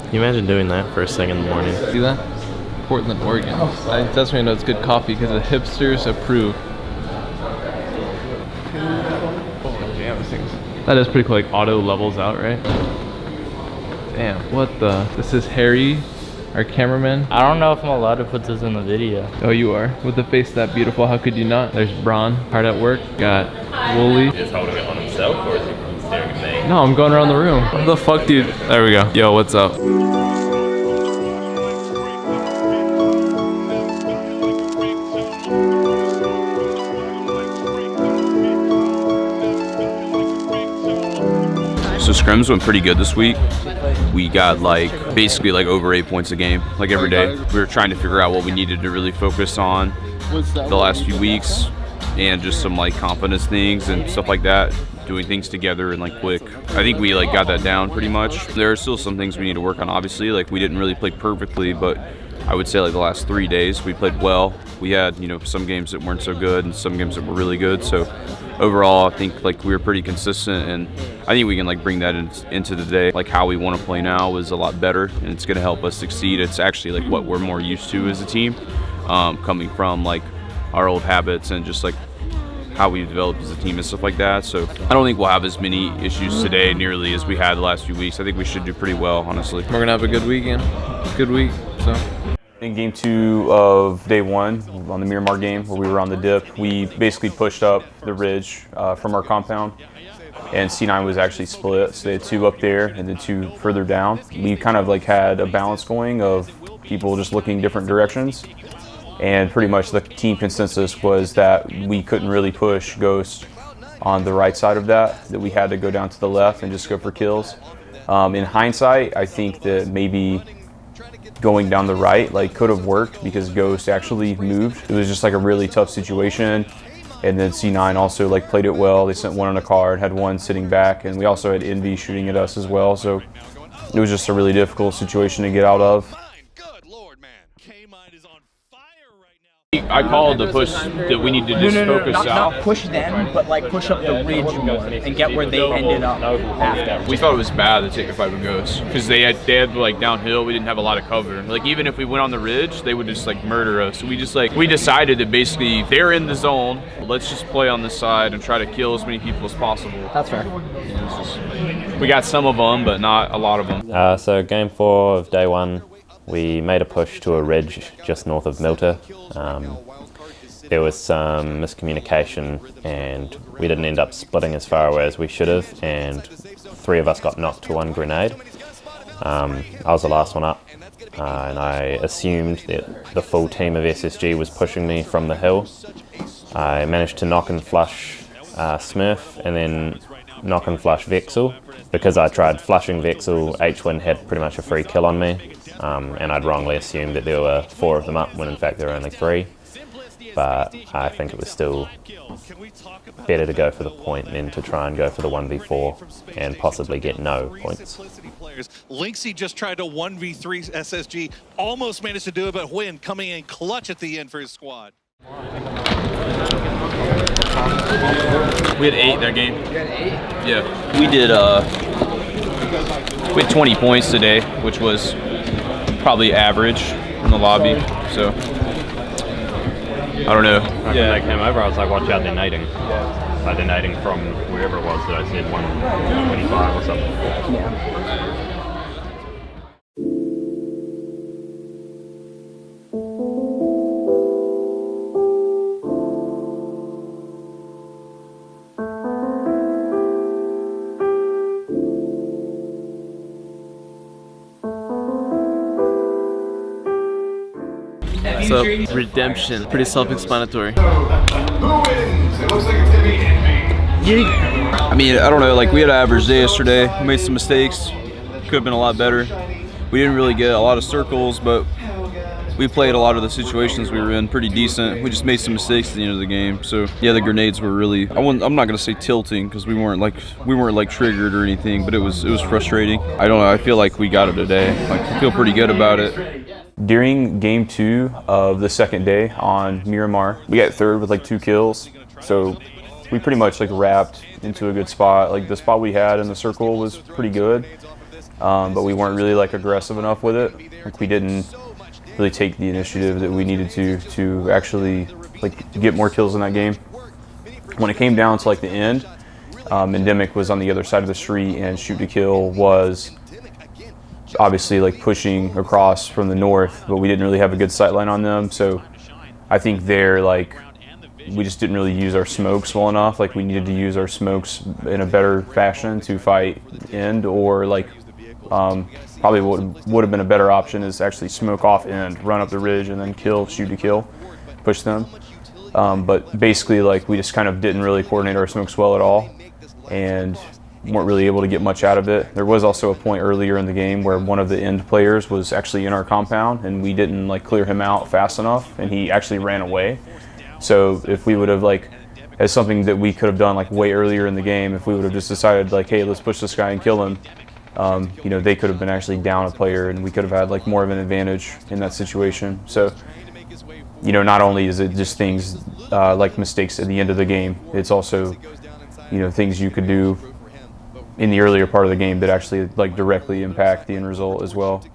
Can you imagine doing that first thing in the morning? See that? Portland, Oregon. That's when I know it's good coffee because the hipsters approve. That is pretty cool, like auto levels out, right? Damn, what the? This is Harry, our cameraman. I don't know if I'm allowed to put this in the video. Oh, you are. With the face that beautiful, how could you not? There's Braun, hard at work. Got Wooly. Is holding it on himself or is he staring at me? No, I'm going around the room. What the fuck, dude? There we go. Yo, what's up? So scrims went pretty good this week. We got basically over 8 points a game, every day. We were trying to figure out what we needed to really focus on the last few weeks and just some confidence things and stuff like that, doing things together and quick. I think we got that down pretty much. There are still some things we need to work on, obviously. We didn't really play perfectly, but I would say the last 3 days we played well. We had some games that weren't so good and some games that were really good. So overall, I think we were pretty consistent, and I think we can bring that into the day. How we want to play now is a lot better, and it's going to help us succeed. It's actually what we're more used to as a team, coming from our old habits and just how we've developed as a team and stuff like that. So I don't think we'll have as many issues today nearly as we had the last few weeks. I think we should do pretty well, honestly. We're gonna have a good weekend. Good week, so. In game 2 of day 1 on the Miramar game where we were on the dip, we basically pushed up the ridge from our compound, and C9 was actually split. So they had 2 up there and then 2 further down. We kind of had a balance going of people just looking different directions, and pretty much the team consensus was that we couldn't really push Ghost on the right side of that we had to go down to the left and just go for kills. In hindsight, I think that maybe going down the right could have worked because Ghost actually moved. It was just a really tough situation, and then C9 also played it well. They sent one on a card, had one sitting back, and we also had Envy shooting at us as well. So it was just a really difficult situation to get out of. I called the push that we need to just focus out. Not push them, but push up the ridge more and get where they ended up after. We thought it was bad to take a fight with Ghosts because they had downhill. We didn't have a lot of cover. Even if we went on the ridge, they would just murder us. So we just we decided that basically they're in the zone. Let's just play on this side and try to kill as many people as possible. That's fair. We got some of them, but not a lot of them. So game 4 of day 1. We made a push to a ridge just north of Milta. There was some miscommunication and we didn't end up splitting as far away as we should have, and 3 of us got knocked to 1 grenade. I was the last one up, and I assumed that the full team of SSG was pushing me from the hill. I managed to knock and flush Smurf and then knock and flush Vexel. Because I tried flushing Vexel, H1 had pretty much a free kill on me, and I'd wrongly assumed that there were 4 of them up when in fact there were only 3. But I think it was still better to go for the point than to try and go for the 1v4 and possibly get no points. Lynxy just tried to 1v3 SSG, almost managed to do it, but Huynh coming in clutch at the end for his squad. We had 8 that game. You had 8? Yeah. We had 20 points today, which was probably average in the lobby. So I don't know. When they came over, I was like, watch out, they're nading. They're nading from wherever it was that I said 125 or something. Yeah. So, redemption, pretty self-explanatory. I mean, I don't know, we had an average day yesterday. We made some mistakes. Could have been a lot better. We didn't really get a lot of circles, but we played a lot of the situations we were in pretty decent. We just made some mistakes at the end of the game. So yeah, the grenades were really, I'm not gonna say tilting because we weren't triggered or anything, but it was frustrating. I don't know, I feel like we got it today. I feel pretty good about it. During game 2 of the second day on Miramar, we got 3rd with 2 kills. So we pretty much wrapped into a good spot. The spot we had in the circle was pretty good. but we weren't really like aggressive enough with it. Like we didn't really take the initiative that we needed to actually like get more kills in that game. When it came down to like the end, Endemic was on the other side of the street, and Shoot to Kill was obviously like pushing across from the north, but we didn't really have a good sight line on them. So I think they're like, we just didn't really use our smokes well enough. Like we needed to use our smokes in a better fashion to fight end, or like probably what would have been a better option is actually smoke off end, run up the ridge, and then kill, Shoot to Kill, push them. But basically like we just kind of didn't really coordinate our smokes well at all, and weren't really able to get much out of it. There was also a point earlier in the game where one of the end players was actually in our compound, and we didn't like clear him out fast enough, and he actually ran away. So if we would have like, as something that we could have done like way earlier in the game, if we would have just decided like, hey, let's push this guy and kill him, you know, they could have been actually down a player, and we could have had like more of an advantage in that situation. So, you know, not only is it just things like mistakes at the end of the game, it's also, you know, things you could do in the earlier part of the game that actually like directly impact the end result as well.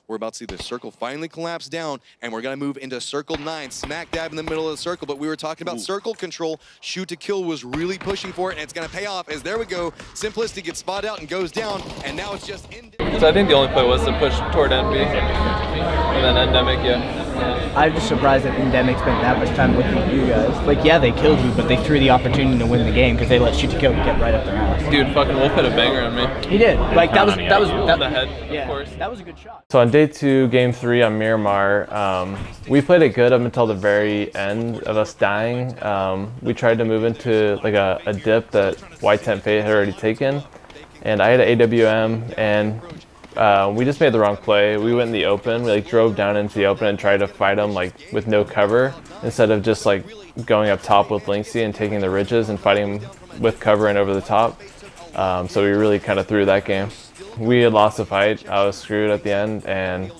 We're about to see the circle finally collapse down, and we're going to move into circle 9, smack dab in the middle of the circle. But we were talking about circle control. Shoot to Kill was really pushing for it, and it's going to pay off as there we go. Simplicity gets spotted out and goes down, and now it's just in. So I think the only play was to push toward NB, and then Endemic, yeah. I'm just surprised that Endemic spent that much time looking at you guys. Like, yeah, they killed you, but they threw the opportunity to win the game because they let Shoot to Kill get right up their ass. Dude, fucking Wolf hit a banger on me. He did. Like that was on the head, yeah, of course. that was a good shot. So on day 2, game 3 on Miramar, we played it good up until the very end of us dying. We tried to move into like a dip that White Tent Fate had already taken, and I had an AWM, and we just made the wrong play. We went in the open. We like drove down into the open and tried to fight them like with no cover, instead of just like going up top with Lynxy and taking the ridges and fighting with cover and over the top. So we really kind of threw that game. We had lost the fight. I was screwed at the end, and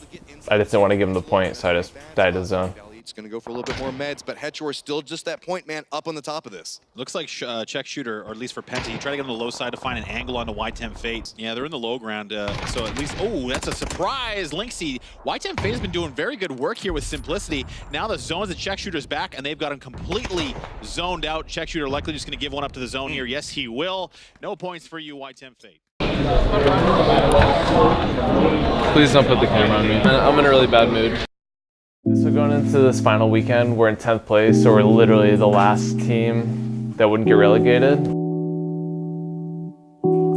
I just didn't want to give him the point, so I just died to the zone. It's going to go for a little bit more meds, but Hetchor still just that point man up on the top of this. Looks like check shooter, or at least for Penta, he tried to get on the low side to find an angle onto Y10 Fate. Yeah, they're in the low ground, so at least, oh, that's a surprise. Lynxy, Y10 Fate has been doing very good work here with Simplicity. Now the zone's the check shooter's back, and they've got him completely zoned out. Check shooter likely just going to give one up to the zone here. Yes, he will. No points for you, Y10 Fate. Please don't put the camera on me. I'm in a really bad mood. So going into this final weekend, we're in 10th place, so we're literally the last team that wouldn't get relegated.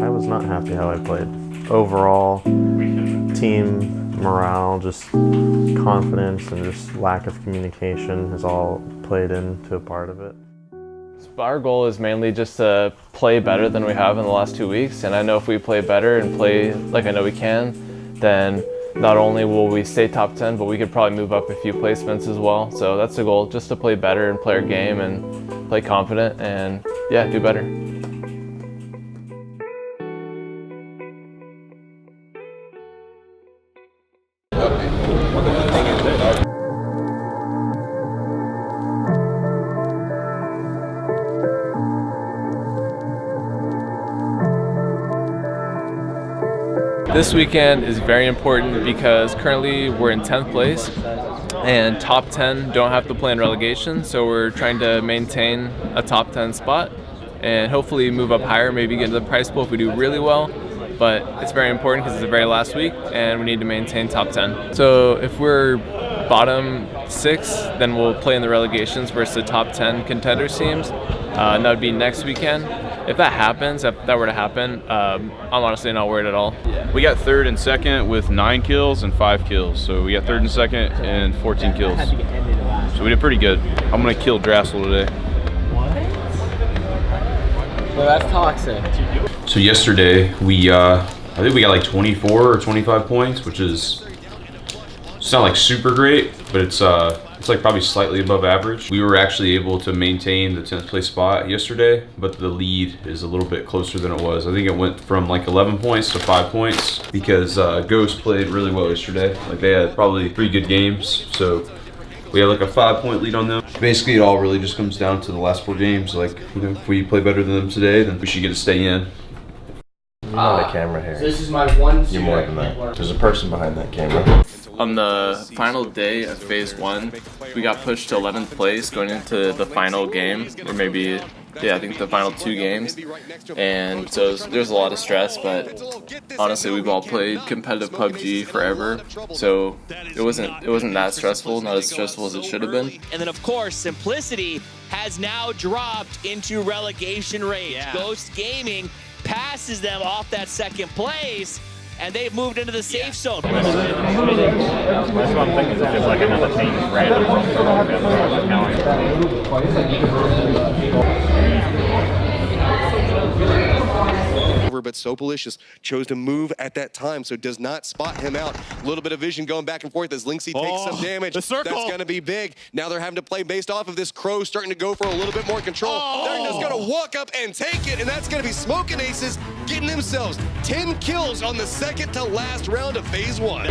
I was not happy how I played. Overall, team morale, just confidence and just lack of communication has all played into a part of it. Our goal is mainly just to play better than we have in the last 2 weeks, and I know if we play better and play like I know we can, then not only will we stay top 10, but we could probably move up a few placements as well. So that's the goal, just to play better and play our game and play confident and yeah, do better. This weekend is very important because currently we're in 10th place and top 10 don't have to play in relegation, so we're trying to maintain a top 10 spot and hopefully move up higher, maybe get into the prize pool if we do really well. But it's very important because it's the very last week and we need to maintain top 10. So if we're bottom 6, then we'll play in the relegations versus the top 10 contender teams. And that would be next weekend. If that happens, if that were to happen, I'm honestly not worried at all. We got 3rd and 2nd with 9 kills and 5 kills. So we got 3rd and 2nd and 14 kills. So we did pretty good. I'm gonna kill Drassel today. Well, that's toxic. So yesterday we, I think we got like 24 or 25 points, which is, it's not like super great, but it's like probably slightly above average. We were actually able to maintain the 10th place spot yesterday, but the lead is a little bit closer than it was. I think it went from like 11 points to 5 points because Ghost played really well yesterday. Like they had probably 3 good games, so we had like a 5-point lead on them. Basically, it all really just comes down to the last 4 games. Like, you know, if we play better than them today, then we should get to stay in. not a camera here. This is my one. You're more than that. There's a person behind that camera. On the final day of phase 1, we got pushed to 11th place going into the final game, or maybe, yeah, I think the final 2 games. And so there's a lot of stress, but honestly, we've all played competitive PUBG forever, so it wasn't that stressful, not as stressful as it should have been. And then of course, Simplicity has now dropped into relegation rage. Ghost Gaming passes them off that 2nd place, and they've moved into the safe zone. That's what I'm thinking, it's just like another team random. But Sopalicious chose to move at that time, so does not spot him out. A little bit of vision going back and forth as Linksy takes some damage. The circle. That's going to be big. Now they're having to play based off of this. Crow starting to go for a little bit more control. They're just going to walk up and take it, and that's going to be Smoking Aces getting themselves 10 kills on the 2nd to last round of phase 1.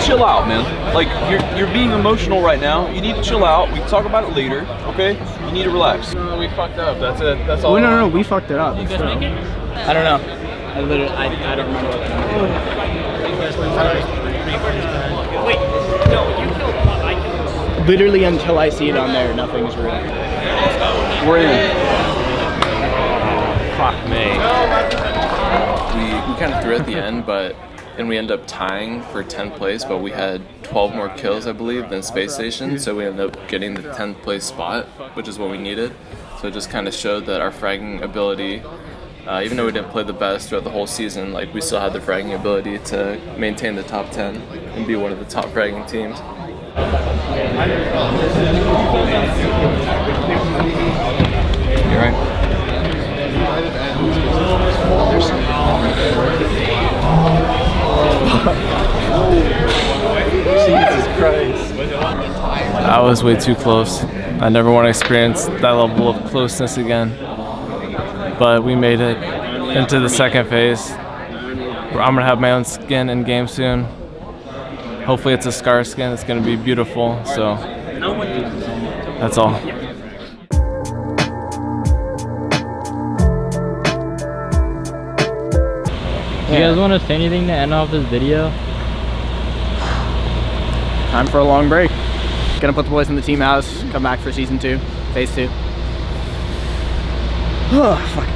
Chill out, man. Like, you're being emotional right now. You need to chill out. We can talk about it later, okay? You need to relax. No, we fucked up. That's it. That's all. Oh, no, we fucked it up. I don't know. I don't remember. Literally until I see it on there, nothing's real. We're in. Fuck me. We kind of threw at the end, and we ended up tying for 10th place, but we had 12 more kills, I believe, than Space Station, so we ended up getting the 10th place spot, which is what we needed. So it just kind of showed that our fragging ability, even though we didn't play the best throughout the whole season, like, we still had the fragging ability to maintain the top 10 and be one of the top fragging teams. You alright? Jesus Christ. I was way too close. I never want to experience that level of closeness again. But we made it into the 2nd phase. I'm gonna have my own skin in game soon. Hopefully it's a Scar skin. It's gonna be beautiful. So that's all. You guys want to say anything to end off this video? Time for a long break. Gonna put the boys in the team house, come back for season 2, phase 2. Oh, fuck.